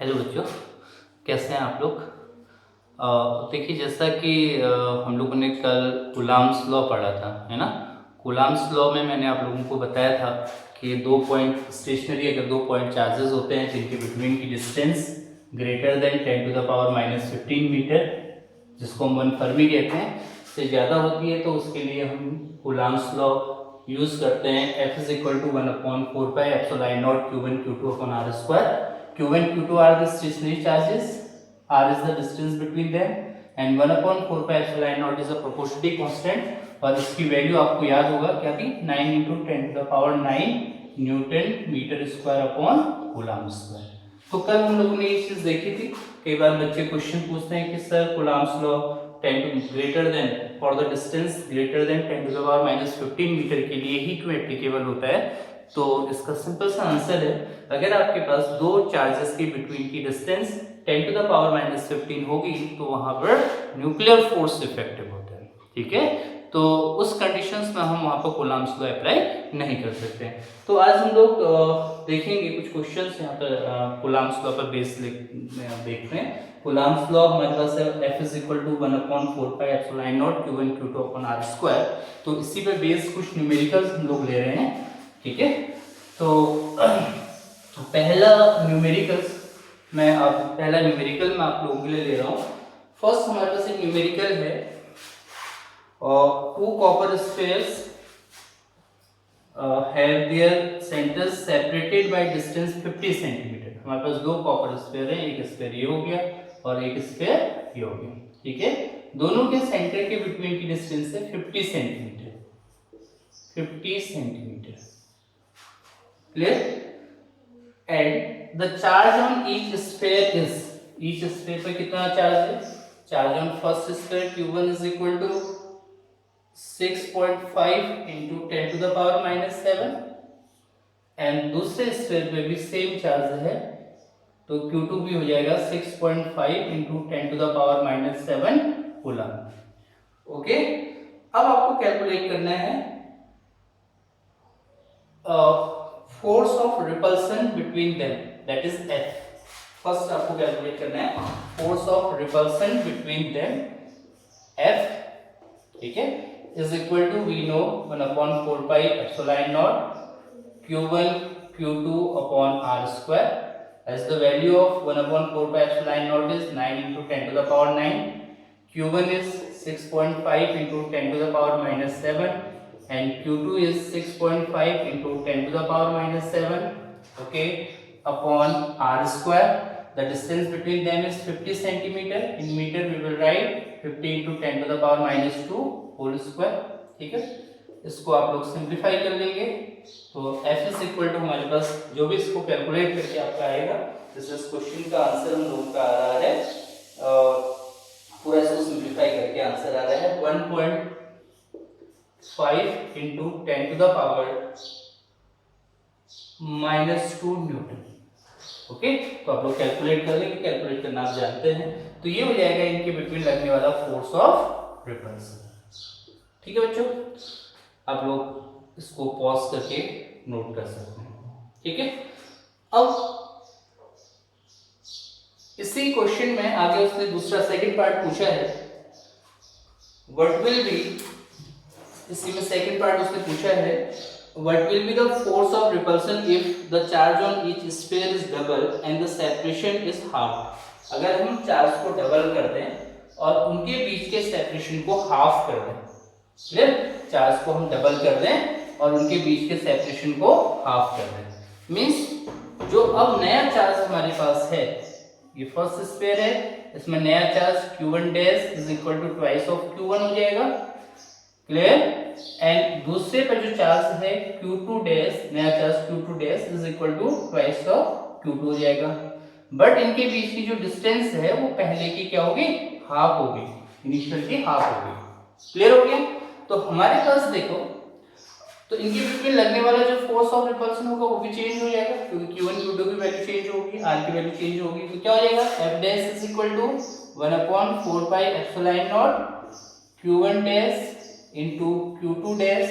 Hello बच्चों, कैसे हैं आप लोग। देखिए, जैसा कि हम लोगों ने कल कूलाम्स लॉ पढ़ा था, है ना। कूलाम्स लॉ में मैंने आप लोगों को बताया था कि दो पॉइंट स्टेशनरी, अगर दो पॉइंट चार्जेस होते हैं जिनके बिटवीन की डिस्टेंस ग्रेटर देन 10⁻⁻15 मीटर, जिसको हम 1 फर्मी कहते हैं, से ज़्यादा होती है तो उसके लिए हम कूलाम्स लॉ यूज़ करते हैं। F is equal to 1/4 pi epsilon not Q1 Q2 upon R square. Q1 Q2 are the stationary charges, R is the distance between them, and 1/4 pi epsilon naught is a proportionality constant, और इसकी value आपको याद होगा क्या थी, 9 × 10⁹ newton metre square upon coulomb square. तो कल हम लोगों ने ये चीज देखी थी। कई बार बच्चे क्वेश्चन पूछते हैं कि sir Coulomb's law 10 greater than for the distance greater than 10⁻⁻15 metre के लिए ही क्यों एप्लीकेबल होता है। तो इसका सिंपल सा आंसर है, अगर आपके पास दो चार्जेस के बिटवीन की डिस्टेंस 10⁻⁻15 होगी तो वहां पर न्यूक्लियर फोर्स इफेक्टिव होता है। ठीक है, तो उस कंडीशंस में हम वहां पर कूलाम्स लॉ अप्लाई नहीं कर सकते हैं। तो आज हम लोग देखेंगे कुछ क्वेश्चंस यहाँ पर कूलाम्स लॉ पर बेस देखते हैं। कूलाम्स लॉ हमारे पास है F is equal to 1/4 pi epsilon not Q1 Q2 upon R square. तो इसी पे बेस कुछ न्यूमेरिकल्स हम लोग ले रहे हैं। ठीक है, तो पहला न्यूमेरिकल मैं आप लोगों के लिए ले रहा हूँ। फर्स्ट हमारे पास एक न्यूमेरिकल है, two copper spheres have their centers separated by distance 50 centimetre. हमारे पास दो कॉपर स्फीयर है, एक स्फीयर ये हो गया और एक स्फीयर ये हो गया। ठीक है, दोनों के सेंटर के बिटवीन की डिस्टेंस है 50 centimetre. 50 centimetre, clear. And the charge on each sphere is, each sphere पर कितना चार्ज है, charge on first sphere Q1 is equal to 6.5 into 10⁻⁻7 and दूसरे स्फीयर पे भी सेम चार्ज है तो Q2 भी हो जाएगा 6.5 into 10⁻⁻7 कूलम। ओके, अब आपको कैलकुलेट करना है force of repulsion between them, that is F। First आपको कैलकुलेट करना है force of repulsion between them F। ठीक है, is equal to we know 1/4 pi epsilon naught Q1 Q2 upon R square, as the value of 1/4 pi epsilon naught is 9 into 10⁻⁹, Q1 is 6.5 into 10⁻⁻7 and Q2 is 6.5 into 10⁻⁻7, okay, upon R square. The distance between them is 50 centimeter. In meter we will write 50 into 10⁻⁻2 whole square. ठीक है, इसको आप लोग simplify कर लेंगे तो F is equal to हमारे पास जो भी इसको कैलकुलेट करके आपका आएगा, जैसे इस क्वेश्चन का आंसर हम लोगों का आ रहा है, पूरा इसको सिंप्लीफाई करके आंसर आ रहा है 1.5 into 10⁻⁻2 न्यूटन। ओके, तो आप लोग कैलकुलेट कर लेंगे, कैलकुलेट करना आप जानते हैं। तो ये हो जाएगा इनके बिटवीन लगने वाला फोर्स ऑफ रिपल्सन। ठीक है बच्चों, आप लोग इसको पॉज करके नोट कर सकते हैं। ठीक है, अब इसी क्वेश्चन में आगे उसने दूसरा सेकंड पार्ट पूछा है, व्हाट विल बी, इसी में सेकंड पार्ट उसने पूछा है what will be the force of repulsion if the charge on each sphere is double and the separation is half. अगर हम चार्ज को डबल कर दें और उनके बीच के सेपरेशन को हाफ कर दें, क्लियर, चार्ज को हम डबल कर दें और उनके बीच के सेपरेशन को हाफ कर दें, मींस जो अब नया चार्ज हमारे पास है, ये फर्स्ट स्फीयर है, इसमें नया charge Q1 dash is equal to twice of Q1 हो जाएगा, क्लियर। एंड दूसरे पर जो चार्ज है Q2 डैश, नया charge Q2 dash is equal to twice of Q2 हो जाएगा। बट इनके बीच की जो डिस्टेंस है वो पहले की क्या होगी, हाफ होगी, इनिशियल की हाफ होगी। क्लियर हो गया। तो हमारे पास देखो, तो इनके बिटवीन लगने वाला जो फोर्स ऑफ रिपल्सन होगा वो भी चेंज हो जाएगा, क्योंकि Q1 Q2 की वैल्यू चेंज होगी, R की वैल्यू चेंज होगी। तो क्या हो जाएगा, F dash is equal to 1/4 pi epsilon not Q1 dash into Q2 dash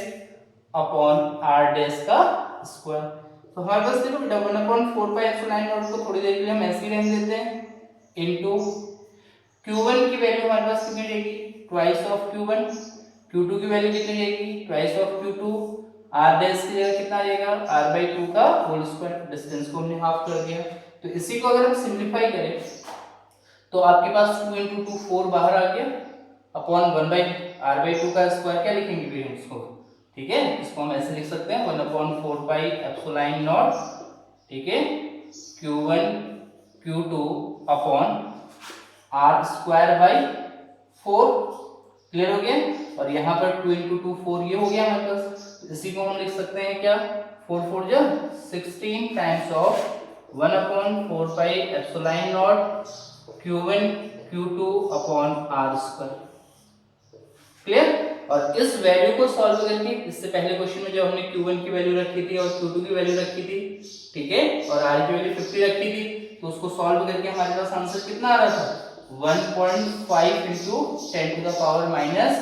upon R dash का स्क्वायर। तो हमारे पास देखो बेटा 1/4 एप्सिलॉन नॉट को थोड़ी देर के लिए हम ऐसे ही रहने देते हैं इनटू Q1 की वैल्यू हमारे पास कितनी रहेगी, ट्वाइस ऑफ Q1, Q2 की वैल्यू कितनी रहेगी, twice of Q2, R dash की जगह कितना आ जाएगा, R/2 का होल स्क्वायर, डिस्टेंस को हमने हाफ कर दिया। तो इसी को अगर हम सिंप्लीफाई करें तो आपके पास 2 × 2 4 बाहर आ गया अपॉन 1/R/2 का स्क्वायर, क्या लिखेंगे फिर हम इसको, ठीक है, इसको हम ऐसे लिख सकते हैं 1/4 एप्सिलॉन नॉट, ठीक है, Q1 Q2 upon R²/4, clear हो गया। और यहाँ पर 2 × 2 4 ये हो गया हमारे पास, तो इसी को हम लिख सकते हैं क्या, 4 4 जा 16 times of 1/4 epsilon not Q1 Q2 upon R², clear. और इस वैल्यू को सॉल्व करके, इससे पहले क्वेश्चन में जब हमने Q1 की वैल्यू रखी थी और Q2 की वैल्यू रखी थी, ठीक है, और R की वैल्यू 50 रखी थी, तो उसको सॉल्व करके हमारे पास आंसर कितना आ रहा था, 1.5 × 10⁻²,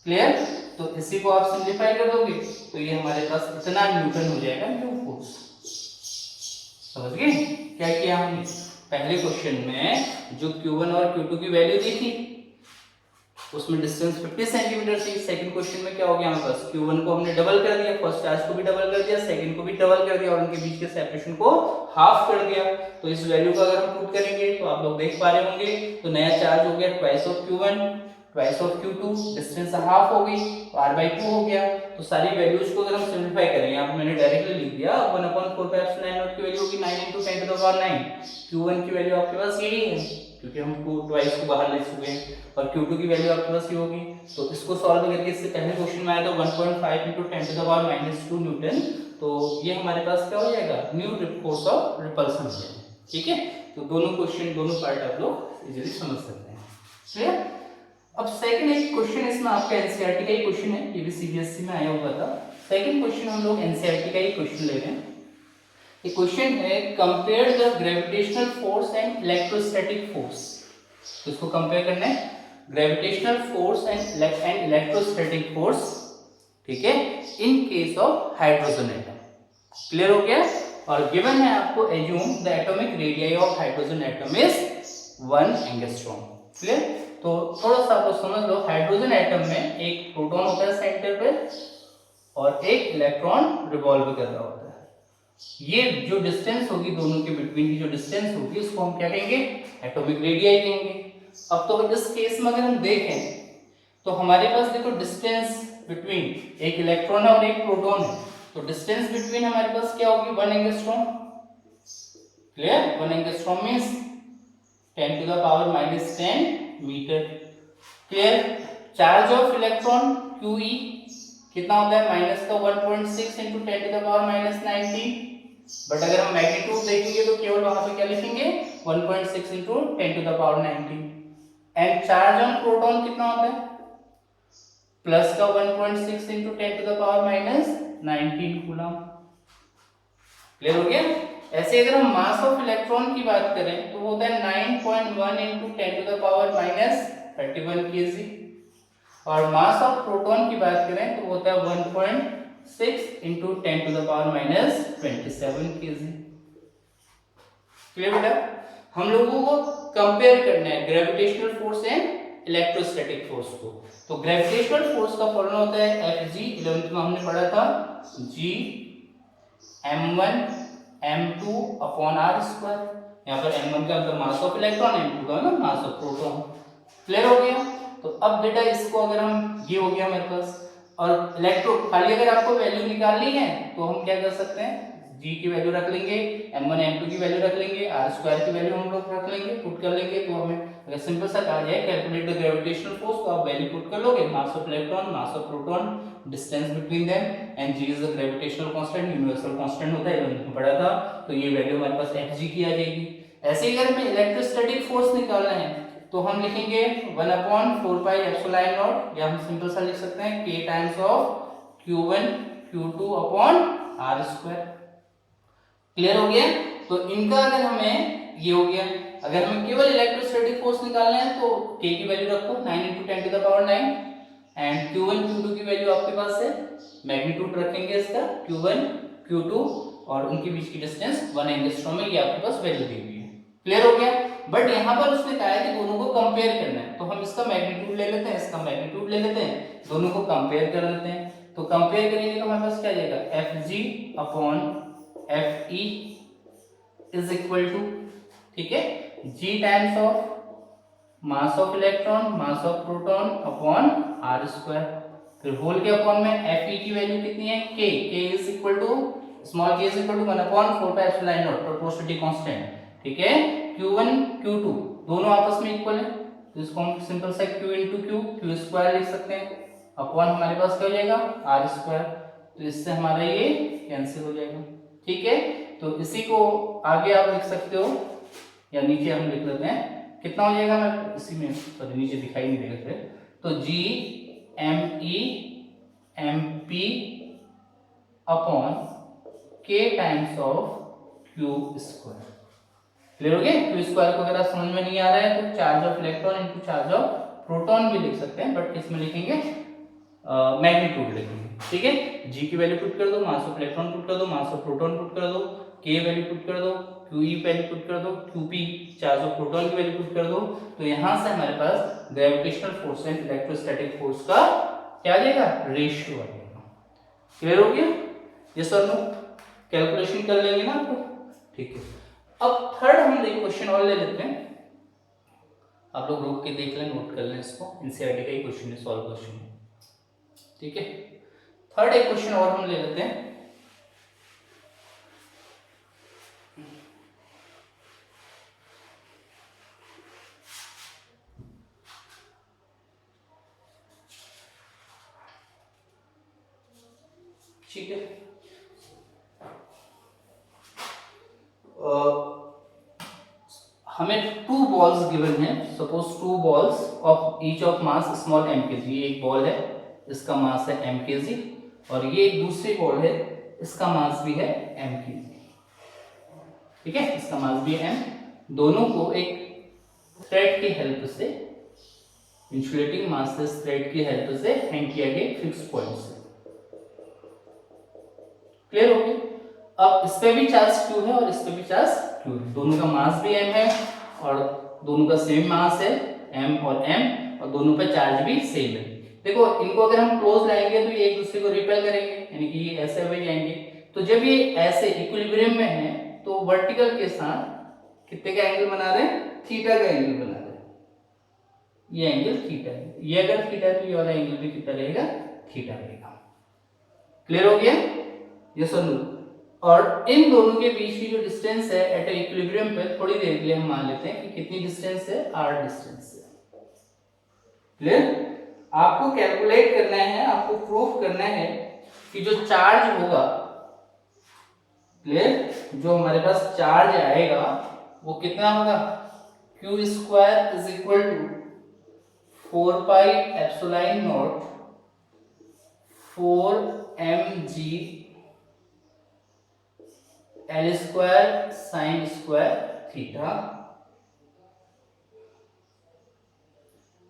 क्लियर। तो इसी को आप सिंप्लीफाई कर दोगे तो ये हमारे पास इतना न्यूटन हो जाएगा, न्यू फोर्स। समझ गए क्या किया हमने, पहले क्वेश्चन में जो Q1 और Q2 की वैल्यू दी थी उसमें डिस्टेंस 50 सेंटीमीटर थी। सेकंड क्वेश्चन में क्या हो गया हमारे पास, Q1 को हमने डबल कर दिया, फर्स्ट चार्ज को भी डबल कर दिया, सेकंड को भी डबल कर दिया और उनके बीच के सेपरेशन को हाफ कर दिया। तो इस वैल्यू को अगर हम पुट करेंगे तो आप लोग देख पा रहे होंगे, तो नया चार्ज हो गया twice of Q1 twice of Q2, distance half हो गई तो R/2 हो गया। तो सारी वैल्यूज को अगर हम सिंप्लीफाई करें, यहाँ पे मैंने डायरेक्टली लिख दिया 1/4 एप्सिलॉन नॉट की वैल्यू होगी 9 × 10⁻⁹। Q1 की वैल्यू आपके पास यही है क्योंकि हम ट्वाइस को बाहर ले चुके हैं, और Q2 की वैल्यू आपके पास ये होगी। तो इसको सॉल्व करके, इससे पहले क्वेश्चन में आया था 1.5 × 10⁻⁻² न्यूटन, तो ये हमारे पास क्या हो जाएगा, न्यू फोर्स ऑफ रिपल्सन हो जाएगा, ठीक है। तो दोनों क्वेश्चन, दोनों पार्ट आप लोग इजीली समझ सकते हैं, क्लियर। अब सेकंड एक क्वेश्चन इसमें आपका एनसीईआरटी का ही क्वेश्चन है, ये भी सीबीएसई में आया हुआ था। सेकंड क्वेश्चन हम लोग एनसीईआरटी का ही क्वेश्चन ले रहे हैं। ये क्वेश्चन है compare the gravitational force and electrostatic force. तो इसको कंपेयर करना है, gravitational force and electrostatic force, ठीक है, in case of hydrogen atom, clear हो गया। और गिवन है आपको assume the atomic radius of hydrogen atom is 1 angstrom, clear. तो थोड़ा सा आप लोग समझ लो, हाइड्रोजन एटम में एक प्रोटॉन होता है सेंटर पे और एक इलेक्ट्रॉन रिवॉल्व कर रहा होता है। ये जो डिस्टेंस होगी दोनों के बिटवीन की जो डिस्टेंस होगी उसको हम क्या कहेंगे, एटॉमिक रेडियस कहेंगे। अब तो इस केस में अगर हम देखें तो हमारे पास देखो डिस्टेंस बिटवीन एक इलेक्ट्रॉन है और एक प्रोटॉन है, तो डिस्टेंस बिटवीन हमारे पास क्या होगी, 1 angstrom, clear. 1 angstrom means 10⁻⁻10 metre, clear. Charge of electron QE कितना होता है, माइनस का 1.6 × 10⁻⁻19। बट अगर हम मैग्नीट्यूड देखेंगे तो केवल वहां पे क्या लिखेंगे, 1.6 × 10⁻19। एंड चार्ज ऑन प्रोटॉन कितना होता है, प्लस का 1.6 × 10⁻⁻19 कूलम, क्लियर हो गया। ऐसे अगर हम मास ऑफ इलेक्ट्रॉन की बात करें तो होता है 9.1 × 10⁻31 kg, और मास ऑफ प्रोटॉन की बात करें तो होता है 1.6 × 10⁻27 kg, क्लियर बेटा। हम लोगों को कंपेयर करना है gravitational force and electrostatic force को। तो ग्रेविटेशनल फोर्स का फॉर्मूला होता है Fg, 11th में हमने पढ़ा था, G m1 m2 upon r²। यहाँ पर m1 का मतलब मास ऑफ इलेक्ट्रॉन, m2 का ना मास ऑफ प्रोटॉन, क्लियर हो गया। तो अब बेटा इसको अगर हम, ये हो गया हमारे पास, और इलेक्ट्रो खाली अगर आपको वैल्यू निकालनी है तो हम क्या कर सकते हैं, G की वैल्यू रख लेंगे, m1 m2 की वैल्यू रख लेंगे, r² की वैल्यू हम लोग रख लेंगे, पुट कर लेंगे। तो हमें अगर सिंपल सा कहा जाए कैलकुलेट द ग्रेविटेशनल फोर्स, तो आप वैल्यू पुट कर लोगे, मास of electron, mass of proton, distance between them, and G is the gravitational constant, universal constant होता है, ये पढ़ा था। तो ये वैल्यू हमारे पास Fg की आ जाएगी। ऐसे ही अगर हमें इलेक्ट्रोस्टैटिक फोर्स निकालना है तो हम लिखेंगे 1/4 एप्सिलॉन नॉट, या हम सिंपल सा लिख सकते हैं K times of Q1 Q2 upon r², clear हो गया। तो इनका अगर हमें ये हो गया, अगर हमें केवल इलेक्ट्रोस्टैटिक फोर्स निकालना है तो K की वैल्यू रखो 9 × 10⁻9, एंड Q1 Q2 की वैल्यू आपके पास है, मैग्नीट्यूड रखेंगे इसका Q1 Q2 और उनके बीच की डिस्टेंस 1 एंगस्ट्रॉम में, ये आपके पास वैल्यू दी हुई है। क्लियर हो गया। बट यहाँ पर उसने कहा है कि दोनों को कंपेयर करना है, तो हम इसका मैग्नीट्यूड ले लेते हैं, इसका मैग्नीट्यूड ले लेते हैं, दोनों को कंपेयर कर लेते हैं। तो कंपेयर करेंगे तो हमारे पास क्या आ जाएगा, Fg upon Fe is equal to, ठीक है, G times of mass of electron mass of proton upon R square, फिर होल के अपॉन में Fe की वैल्यू कितनी है, K is equal to small k is equal to 1 upon 4 pi epsilon not, proportionality constant, ठीक है। Q1 Q2 दोनों आपस में इक्वल है, तो इसको हम सिंपल सा Q इंटू Q स्क्वायर लिख सकते हैं, अपॉन हमारे पास क्या हो जाएगा आर स्क्वायर, तो इससे हमारा ये कैंसिल हो जाएगा, ठीक है। तो इसी को आगे आप लिख सकते हो, या नीचे हम लिख लेते हैं, कितना हो जाएगा, मैं इसी में सॉरी नीचे दिखाई नहीं देगा फिर, तो G ME MP upon K times of Q square. Clear हो गया। Q स्क्वायर को अगर आप समझ में नहीं आ रहा है तो charge of electron into charge of proton भी लिख सकते हैं, बट इसमें लिखेंगे मैग्नीट्यूड लिखेंगे, ठीक है। G की वैल्यू पुट कर दो, मास ऑफ इलेक्ट्रॉन पुट कर दो, मास ऑफ प्रोटॉन पुट कर दो, K वैल्यू पुट कर दो, QE वैल्यू पुट कर दो, QP चार्ज ऑफ प्रोटॉन की वैल्यू पुट कर दो, तो यहां से हमारे पास gravitational force and electrostatic force का क्या आ जाएगा, रेशियो आ जाएगा। क्लियर हो गया, ये सर नो कैलकुलेशन कर लेंगे ना आपको, ठीक है। अब थर्ड हम एक क्वेश्चन और ले लेते हैं, आप लोग रोक के देख लें, नोट कर लें इसको, एनसीईआरटी का ही क्वेश्चन है, सॉल्व क्वेश्चन है, ठीक है। थर्ड एक क्वेश्चन और हम ले लेते हैं, ठीक है। हमें 2 बॉल्स गिवन है, suppose 2 balls of each of mass small m kg, ये एक बॉल है, इसका मास है m kg, और ये एक दूसरी बॉल है, इसका मास भी है m kg, ठीक है, इसका मास भी है m। दोनों को एक थ्रेड की हेल्प से, इंसुलेटिंग मासेस थ्रेड की हेल्प से हैंग किया गया फिक्स पॉइंट से। क्लियर हो गया। अब इस पे भी चार्ज Q है और इस पे भी चार्ज Q है, दोनों का मास भी m है और दोनों का सेम मास है m और m, और दोनों पे चार्ज भी सेम है। देखो इनको अगर हम क्लोज लाएंगे तो ये एक दूसरे को रिपेल करेंगे, यानी कि ये ऐसे हो जाएंगे, तो जब ये ऐसे इक्विलिब्रियम में है तो वर्टिकल के साथ कितने का एंगल बना रहे हैं, थीटा का एंगल बना रहे हैं, ये एंगल थीटा है, ये अगर थीटा है तो ये वाला एंगल भी कितना रहेगा, थीटा रहेगा। क्लियर हो गया, ये सुन। और इन दोनों के बीच की जो डिस्टेंस है एट इक्विलिब्रियम पे, थोड़ी देर के लिए हम मान लेते हैं कि कितनी डिस्टेंस है, r डिस्टेंस है। क्लियर। आपको कैलकुलेट करना है, आपको प्रूफ करना है कि जो चार्ज होगा, क्लियर, जो हमारे पास चार्ज आएगा वो कितना होगा, Q square is equal to 4 pi epsilon not 4 mg L square sine square theta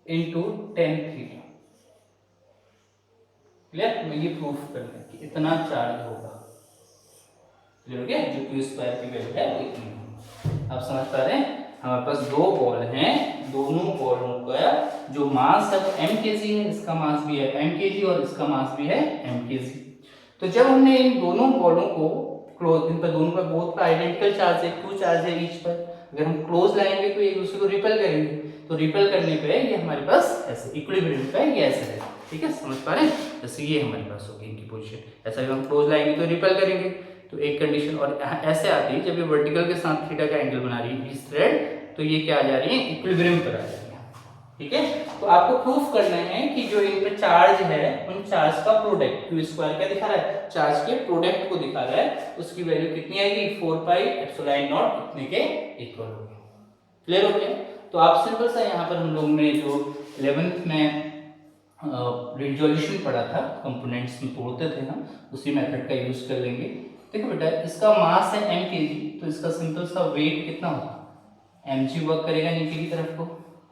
into tan theta. Clear, मैं ये प्रूफ करना कि इतना चार्ज होगा। क्लियर हो गया, जो Q स्क्वायर की वैल्यू है वो इतनी। आप समझ पा रहे हैं, हमारे पास 2 बॉल हैं, दोनों बॉलों का जो मास है वो m kg है, इसका मास भी है m kg और इसका मास भी है m kg। तो जब हमने इन दोनों बॉलों को क्लोज, इन पर दोनों का बोथ का आइडेंटिकल चार्ज है, Q चार्ज है ईच पर, अगर हम क्लोज लाएंगे तो एक दूसरे को रिपेल करेंगे, तो रिपेल करने पे ये हमारे पास ऐसे इक्विलिब्रियम पे ये ऐसे है, ठीक है, समझ पा रहे हैं। जैसे ये हमारे पास होगी इनकी पोजीशन, ऐसा जब हम क्लोज लाएंगे तो रिपेल करेंगे, तो एक कंडीशन और ऐसे आती है, जब ये वर्टिकल के साथ थीटा का एंगल बना रही है इस थ्रेड, तो ये क्या आ जा रही है, इक्विलिब्रियम पर आ जा रही है, ठीक है। तो आपको प्रूफ करना है कि जो इन पे चार्ज है उन चार्ज का प्रोडक्ट, Q स्क्वायर क्या दिखा रहा है, चार्ज के प्रोडक्ट को दिखा रहा है, उसकी वैल्यू कितनी आएगी, 4 पाई एप्सिलॉन नॉट इतने के इक्वल होगी। क्लियर हो गया। तो आप सिंपल सा यहाँ पर हम लोगों ने जो 11th में रिजोल्यूशन पढ़ा था, कंपोनेंट्स में तोड़ते थे हम, उसी मेथड का यूज कर लेंगे। देखो बेटा, इसका मास है m kg, तो इसका सिंपल सा वेट कितना होगा, mg वर्क करेगा नीचे की तरफ को,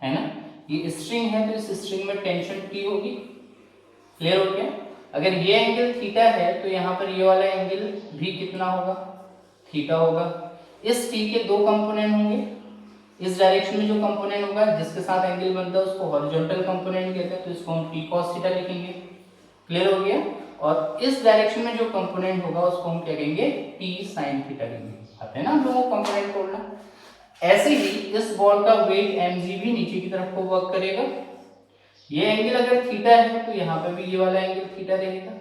है ना। ये स्ट्रिंग है तो इस स्ट्रिंग में टेंशन T होगी। क्लियर हो गया। अगर ये एंगल थीटा है तो यहाँ पर ये वाला एंगल भी कितना होगा, थीटा होगा। इस टी के दो कंपोनेंट होंगे, इस डायरेक्शन में जो कंपोनेंट होगा जिसके साथ एंगल बनता है उसको हॉरिजॉन्टल कंपोनेंट कहते हैं, तो इसको हम टी कॉस थीटा लिखेंगे। क्लियर हो गया। और इस डायरेक्शन में जो कंपोनेंट होगा उसको हम क्या कहेंगे, टी साइन थीटा कहेंगे। आते हैं ना हम लोगों को कंपोनेंट तोड़ना। ऐसे ही इस बॉल का वेट mg भी नीचे की तरफ को वर्क करेगा। ये एंगल अगर थीटा है तो यहाँ पे भी ये वाला एंगल थीटा रहेगा,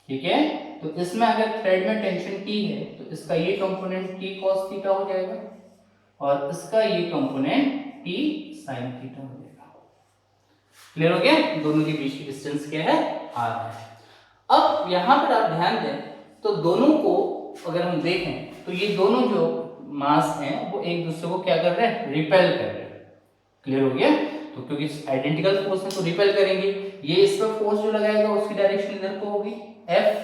ठीक है। तो इसमें अगर थ्रेड में टेंशन T है तो इसका ये कंपोनेंट T cos थीटा हो जाएगा और इसका ये कंपोनेंट T sin थीटा हो जाएगा। क्लियर हो गया। दोनों के बीच की डिस्टेंस क्या है, r है। अब यहाँ पर आप ध्यान दें तो दोनों को अगर हम देखें तो ये दोनों जो मास हैं वो एक दूसरे को क्या कर रहे हैं, रिपेल कर रहे हैं। क्लियर हो गया। तो क्योंकि आइडेंटिकल फोर्स है तो रिपेल करेंगे। ये इस पर फोर्स जो लगाएगा उसकी डायरेक्शन इधर को होगी F,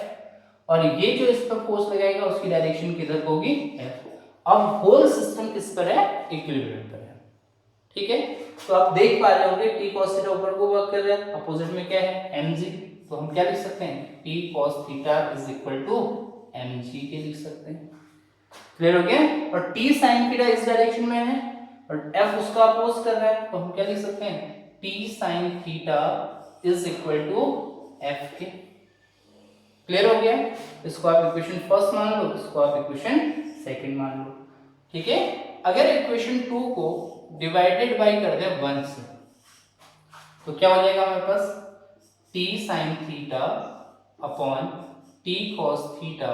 और ये जो इस पर फोर्स लगाएगा उसकी डायरेक्शन किधर को होगी, F। अब होल सिस्टम किस पर है, इक्विलिब्रियम पर है, ठीक है। तो आप देख पा रहे होंगे T cos थीटा ऊपर को वर्क कर रहा है, अपोजिट में क्या है, mg। तो हम क्या लिख सकते हैं, T cos theta is equal to mg के लिख सकते हैं। क्लियर हो गया। और T sin थीटा इस डायरेक्शन में है और F उसका अपोज कर रहा है, तो हम क्या लिख सकते हैं, T sin theta is equal to F के। क्लियर हो गया। इसको आप इक्वेशन फर्स्ट मान लो, इसको आप इक्वेशन सेकंड मान लो, ठीक है। अगर इक्वेशन 2 को डिवाइडेड बाय कर दे 1 से तो क्या हो जाएगा हमारे पास, T sin theta upon T cos theta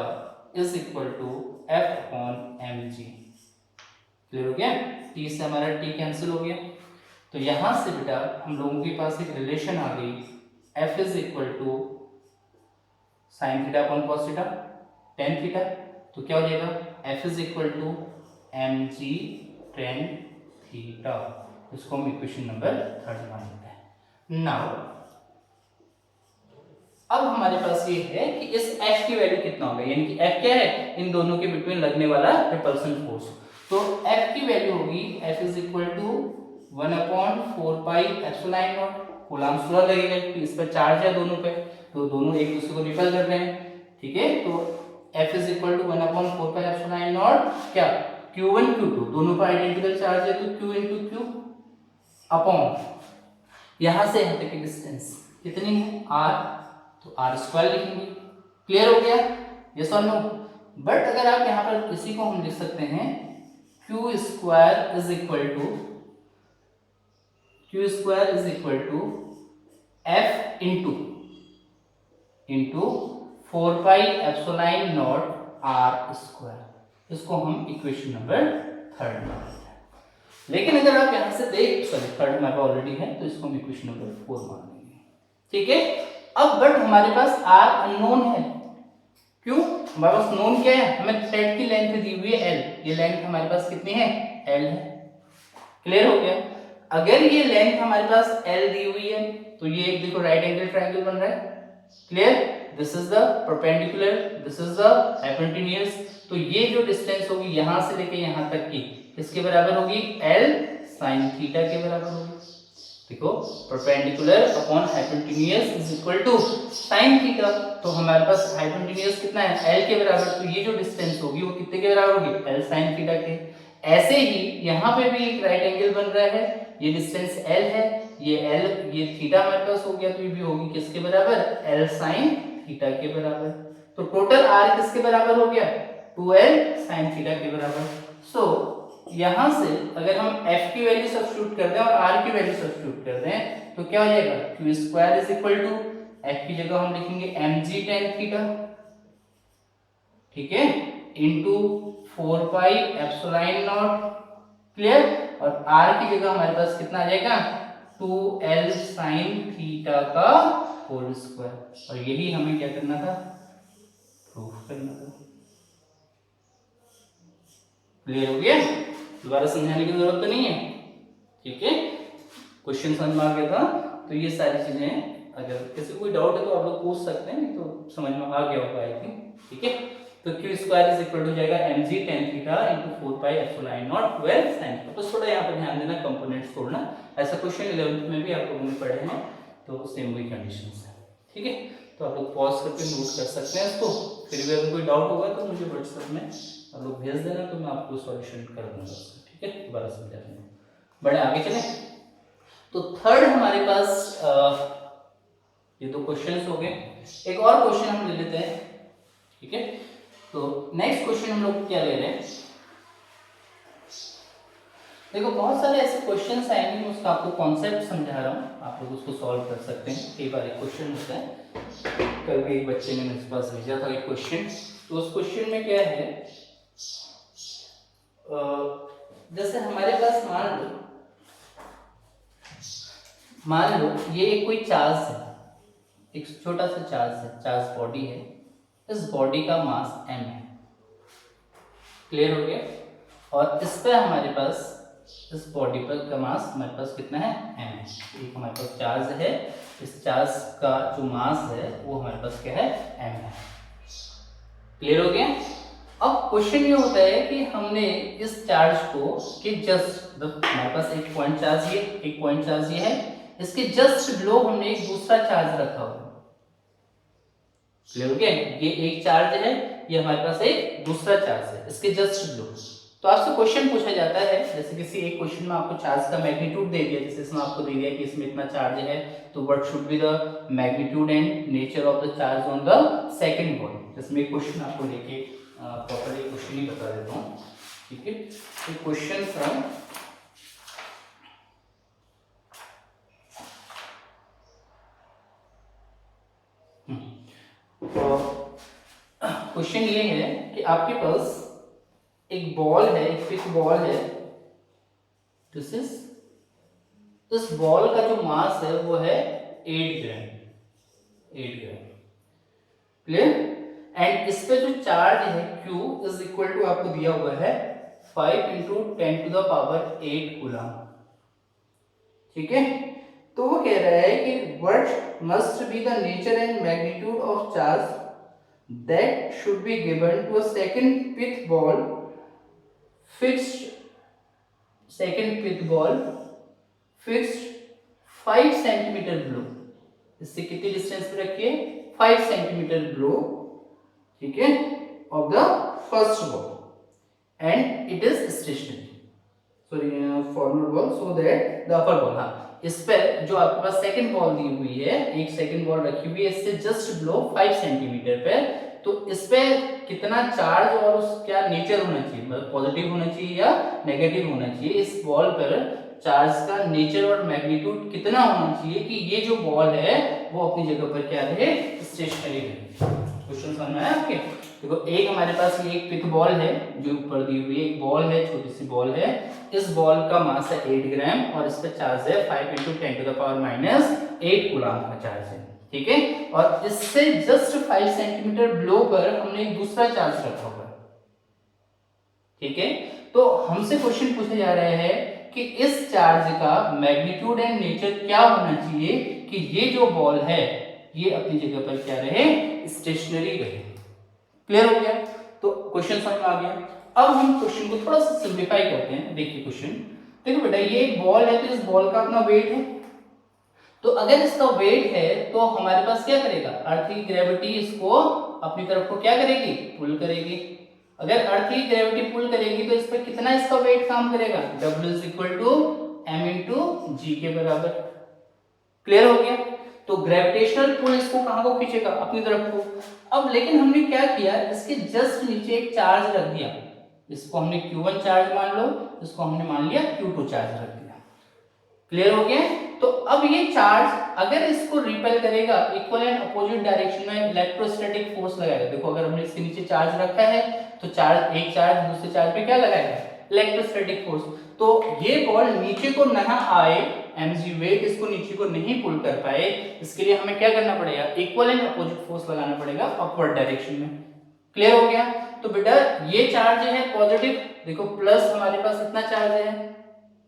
is equal to F upon mg। Clear हो गया। T से हमारा T कैंसिल हो गया। तो यहां से बेटा हम लोगों के पास एक रिलेशन आ गई, F is equal to sine theta upon cos theta tan theta. तो क्या हो जाएगा, F is equal to mg tan theta. इसको हम इक्वेशन नंबर 3 मान लेते हैं। नाउ अब हमारे पास ये है कि इस F की वैल्यू कितना होगा, यानी कि F क्या है, इन दोनों के बिटवीन लगने वाला रिपल्सन फोर्स। तो F की वैल्यू होगी F is equal to 1/4 pi epsilon naught. Coulomb's law लगेगा कि इस पर चार्ज है दोनों पे, तो दोनों एक दूसरे को रिपेल कर रहे हैं, ठीक है। तो F is equal to 1/4 pi epsilon naught क्या, Q1 Q2 दोनों पर आइडेंटिकल चार्ज है तो Q इंटू Q अपॉन यहां से यहां तक की डिस्टेंस कितनी है, R, तो R स्क्वायर लिखेंगे। क्लियर हो गया, यस और नो। बट अगर आप यहां पर इसी को हम लिख सकते हैं Q square is equal to F into 4 pi epsilon naught R square. इसको हम इक्वेशन नंबर 3 मान लेते हैं। लेकिन अगर आप यहां से थर्ड हमारे पास ऑलरेडी है तो इसको हम इक्वेशन नंबर 4 मान लेंगे, ठीक है। अब बट हमारे पास R अननोन है, क्यों, हमारे पास नोन क्या है, हमें थ्रेड की लेंथ दी हुई है L, ये लेंथ हमारे पास कितनी है, L है। क्लियर हो गया। अगर ये लेंथ हमारे पास L दी हुई है तो ये एक देखो राइट एंगल ट्रायंगल बन रहा है। Clear, this is the perpendicular, this is the hypotenuse. तो ये जो डिस्टेंस होगी यहां से लेके यहां तक की किसके बराबर होगी, L sin थीटा के बराबर होगी। देखो perpendicular upon hypotenuse is equal to sin theta. तो हमारे पास हाइपोटेन्यूज कितना है, L के बराबर। तो ये जो डिस्टेंस होगी वो कितने के बराबर होगी, L sin थीटा के। ऐसे ही यहाँ पे भी एक राइट एंगल बन रहा है, ये डिस्टेंस L है, ये थीटा हमारे पास हो गया, तो ये भी होगी किसके बराबर, L sin थीटा के बराबर। तो टोटल R किसके बराबर हो गया, 2L sin थीटा के बराबर। सो यहां से अगर हम F की वैल्यू सब्स्टिट्यूट कर दें और R की वैल्यू सब्स्टिट्यूट कर दें तो क्या हो जाएगा, Q square is equal to F की जगह हम लिखेंगे mg tan थीटा, ठीक है, into 4 pi epsilon not. Clear. और R की जगह हमारे पास कितना आ जाएगा, 2L sin थीटा का होल स्क्वायर। और यही हमें क्या करना था, प्रूफ करना था। क्लियर हो गया, दोबारा समझाने की जरूरत तो नहीं है, ठीक है। क्वेश्चन समझ में आ गया था। तो ये सारी चीजें अगर किसी को कोई डाउट है तो आप लोग पूछ सकते हैं, नहीं तो समझ में आ गया होगा आई थिंक, ठीक है। तो Q square is equal to जाएगा mg tan theta into 4 pi epsilon naught 12 sin theta. तो थोड़ा यहाँ पर ध्यान देना, कंपोनेंट्स तोड़ना। ऐसा क्वेश्चन 11th में भी आप लोगों ने पढ़े हैं, तो सेम वही कंडीशंस है, ठीक है। तो आप लोग पॉज करके नोट कर सकते हैं इसको। फिर भी अगर कोई डाउट होगा तो मुझे व्हाट्सएप में आप लोग भेज देना, तो मैं आपको सॉल्यूशन कर दूंगा उसका, ठीक है। दोबारा समझा दूंगा। बड़े आगे चले। तो थर्ड हमारे पास ये दो क्वेश्चंस हो गए। एक और क्वेश्चन हम ले लेते हैं, ठीक है। तो नेक्स्ट क्वेश्चन हम लोग क्या ले रहे हैं, देखो बहुत सारे ऐसे क्वेश्चंस आएंगे, मैं उसका आपको कॉन्सेप्ट समझा रहा हूँ, आप लोग उसको सॉल्व कर सकते हैं। कई बार एक क्वेश्चन होता है, कल भी एक बच्चे ने मेरे पास भेजा था एक क्वेश्चन। तो उस क्वेश्चन में क्या है, जैसे हमारे पास मान लो ये एक कोई चार्ज है, एक छोटा सा चार्ज है, चार्ज बॉडी है। इस बॉडी का मास m है, क्लियर हो गया। और इस पर हमारे पास, इस बॉडी पर का मास हमारे पास कितना है, m है। एक हमारे पास चार्ज है, इस चार्ज का जो मास है वो हमारे पास क्या है, m है, क्लियर हो गया। अब क्वेश्चन ये होता है कि हमने इस चार्ज को कि जस्ट हमारे पास एक पॉइंट चार्ज, ये एक पॉइंट चार्ज ये है, इसके जस्ट बिलो हमने एक दूसरा चार्ज रखा हुआ है, क्लियर हो गया। ये एक चार्ज है, ये हमारे पास एक दूसरा चार्ज है, इसके जस्ट बिलो। तो आपसे क्वेश्चन पूछा जाता है, जैसे किसी एक क्वेश्चन में आपको चार्ज का मैग्नीट्यूड दे दिया, जैसे इसमें आपको दे दिया कि इसमें इतना चार्ज है, तो what should be the magnitude and nature of the charge on the second body. जिसमें क्वेश्चन आपको लेके प्रॉपर्ली क्वेश्चन ही बता देता हूँ, ठीक है। तो क्वेश्चन फ्रॉम क्वेश्चन ये है कि आपके पास एक बॉल है, एक थिक बॉल है, दिस इज, इस बॉल का जो मास है वो है 8 ग्राम, 8 ग्राम, क्लियर। एंड इस पे जो चार्ज है Q इज इक्वल टू आपको दिया हुआ है 5 into 10 to the power 8 coulomb, ठीक है। तो वो कह रहा है कि what must be the nature and magnitude of charge that should be given to a second pith ball fixed, second pith ball fixed 5 centimetre below, इससे कितनी डिस्टेंस पे रखिए, 5 सेंटीमीटर below, ठीक है, of the first ball and it is stationary, sorry former ball, so that the upper ball, हाँ इस पे जो आपके पास सेकंड बॉल दी हुई है, एक सेकंड बॉल रखी हुई है इससे जस्ट बिलो 5 सेंटीमीटर पे, तो इस पे कितना चार्ज और उस क्या नेचर होना चाहिए, मतलब पॉजिटिव होना चाहिए या नेगेटिव होना चाहिए, इस बॉल पर चार्ज का नेचर और मैग्नीट्यूड कितना होना चाहिए कि ये जो बॉल है वो अपनी जगह पर क्या रहे, स्टेशनरी रहे। क्वेश्चन समझ में आया आपके। देखो एक हमारे पास ये एक पिक बॉल है जो ऊपर दी हुई है, एक बॉल है, छोटी सी बॉल है, इस बॉल का मास है 8 ग्राम और इस पे चार्ज है 5 into 10 to the power minus 8 coulomb का चार्ज है, ठीक है। और इससे जस्ट 5 सेंटीमीटर बिलो पर हमने एक दूसरा चार्ज रखा हुआ है, ठीक है। तो हमसे क्वेश्चन पूछा जा रहा है कि इस चार्ज का मैग्नीट्यूड एंड नेचर क्या होना चाहिए कि ये जो बॉल है ये अपनी जगह पर क्या रहे, स्टेशनरी रहे, क्लियर हो गया। तो क्वेश्चन समझ में आ गया। अब हम क्वेश्चन को थोड़ा सा सिंप्लीफाई करते हैं। देखिए क्वेश्चन, देखो बेटा ये एक बॉल है, तो इस बॉल का अपना वेट है, तो अगर इसका वेट है तो हमारे पास क्या करेगा, अर्थ की ग्रेविटी इसको अपनी तरफ को क्या करेगी, पुल करेगी। अगर अर्थ की ग्रेविटी पुल करेगी तो इस पर कितना इसका वेट काम करेगा, W is equal to m into G के बराबर, क्लियर हो गया। तो ग्रेविटेशनल पुल इसको कहां को खींचेगा, अपनी तरफ को। अब लेकिन हमने क्या किया, इसके जस्ट नीचे एक चार्ज रख दिया, इसको हमने Q1 चार्ज मान लो, इसको हमने मान लिया Q2 चार्ज रख दिया, क्लियर हो गया। तो अब ये चार्ज अगर इसको रिपेल करेगा, इक्वल एंड अपोजिट डायरेक्शन में इलेक्ट्रोस्टैटिक फोर्स लगाएगा। देखो अगर हमने इसके नीचे चार्ज रखा है तो चार्ज, एक चार्ज दूसरे चार्ज पे क्या लगाएगा, इलेक्ट्रोस्टैटिक फोर्स। तो ये बॉल नीचे को ना आए, mg वेट इसको नीचे को नहीं पुल कर पाए, इसके लिए हमें क्या करना पड़ेगा, इक्वल एंड अपोजिट फोर्स लगाना पड़ेगा अपवर्ड डायरेक्शन में, क्लियर हो गया। तो बेटा ये चार्ज है पॉजिटिव, देखो प्लस हमारे पास इतना चार्ज है,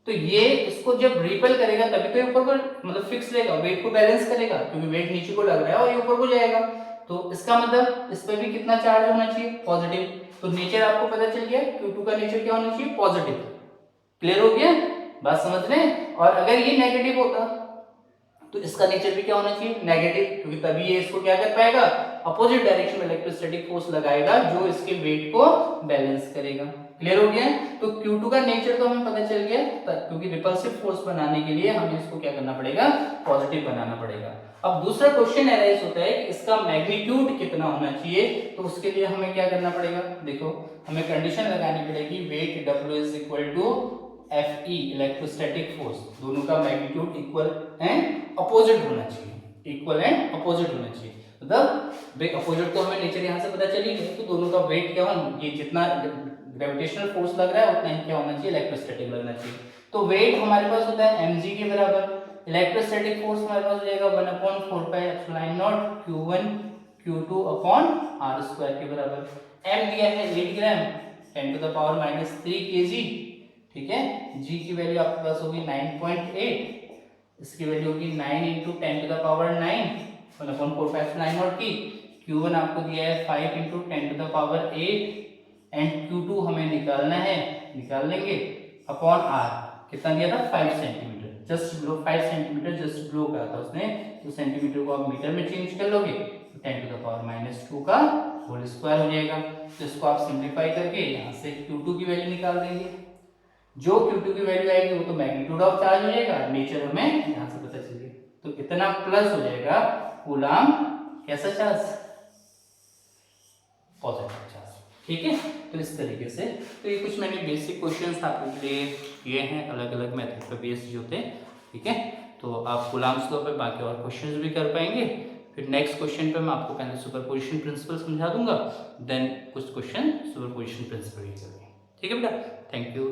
तो ये इसको जब रिपेल करेगा तभी तो ऊपर को मतलब फिक्स रहेगा, वेट को बैलेंस करेगा, क्योंकि वेट नीचे को लग रहा है और ये ऊपर को जाएगा। तो इसका मतलब इस पे भी कितना चार्ज होना चाहिए, पॉजिटिव। तो नेचर आपको पता चल गया, Q2 का नेचर क्या होना चाहिए, पॉजिटिव, क्लियर हो गया, बात समझ रहे हैं। और अगर ये नेगेटिव होता तो इसका नेचर भी क्या होना चाहिए, नेगेटिव, क्योंकि तभी ये इसको क्या कर पाएगा, अपोजिट डायरेक्शन में इलेक्ट्रोस्टैटिक फोर्स लगाएगा जो इसके वेट को बैलेंस करेगा। क्लियर हो गया? तो Q2 का नेचर तो हमें पता चल गया, क्योंकि रिपल्सिव फोर्स बनाने के लिए हमें इसको क्या करना पड़ेगा, पॉजिटिव बनाना पड़ेगा। अब दूसरा क्वेश्चन एराइज होता है कि इसका मैग्नीट्यूड कितना होना चाहिए, तो उसके लिए हमें क्या करना पड़ेगा, देखो हमें कंडीशन लगानी पड़ेगी, weight W is equal to Fe electrostatic force, दोनों का मैग्नीट्यूड इक्वल एंड अपोजिट होना चाहिए, इक्वल एंड अपोजिट होना चाहिए। मतलब अपोजिट तो हमें नेचर यहाँ से पता चली गई, तो दोनों का वेट क्या होना, ये जितना ग्रेविटेशनल फोर्स लग रहा है उतना ही क्या होना चाहिए, इलेक्ट्रोस्टैटिक लगना चाहिए। तो वेट हमारे पास होता है mg के बराबर, इलेक्ट्रोस्टैटिक फोर्स हमारे पास हो जाएगा 1/4 pi epsilon not q1 q2 upon r² के बराबर। m दिया है 8 ग्राम 10⁻³ kg, ठीक है। g की वैल्यू आपके पास होगी 9.8, इसकी वैल्यू होगी 9 × 10⁹ 1/4 पाई एप्सिलॉन नॉट की। q1 आपको दिया है 5 × 10⁸ एंड Q2 हमें निकालना है, निकाल लेंगे, अपॉन r कितना दिया था, 5 centimetre, just below 5 centimetre, just below कहा था उसने, तो सेंटीमीटर को आप मीटर में चेंज कर लोगे तो 10⁻² का होल स्क्वायर हो जाएगा। तो इसको आप सिंप्लीफाई करके यहाँ से Q2 की वैल्यू निकाल देंगे, जो Q2 की वैल्यू आएगी वो तो मैग्नीट्यूड ऑफ चार्ज हो जाएगा, नेचर हमें यहाँ से पता चलेगा, तो इतना प्लस हो जाएगा कूलाम कैसा चार्ज, पॉजिटिव चार्ज, ठीक है। तो इस तरीके से, तो ये कुछ मैंने बेसिक क्वेश्चंस आपके लिए किए हैं, अलग अलग मेथड पे बेस्ड जो थे, ठीक है। तो आप कूलाम्स लॉ पे बाकी और क्वेश्चंस भी कर पाएंगे। फिर नेक्स्ट क्वेश्चन पे मैं आपको पहले सुपरपोजिशन प्रिंसिपल समझा दूंगा, देन कुछ क्वेश्चन सुपरपोजिशन प्रिंसिपल ही करेंगे, ठीक है बेटा। Thank you.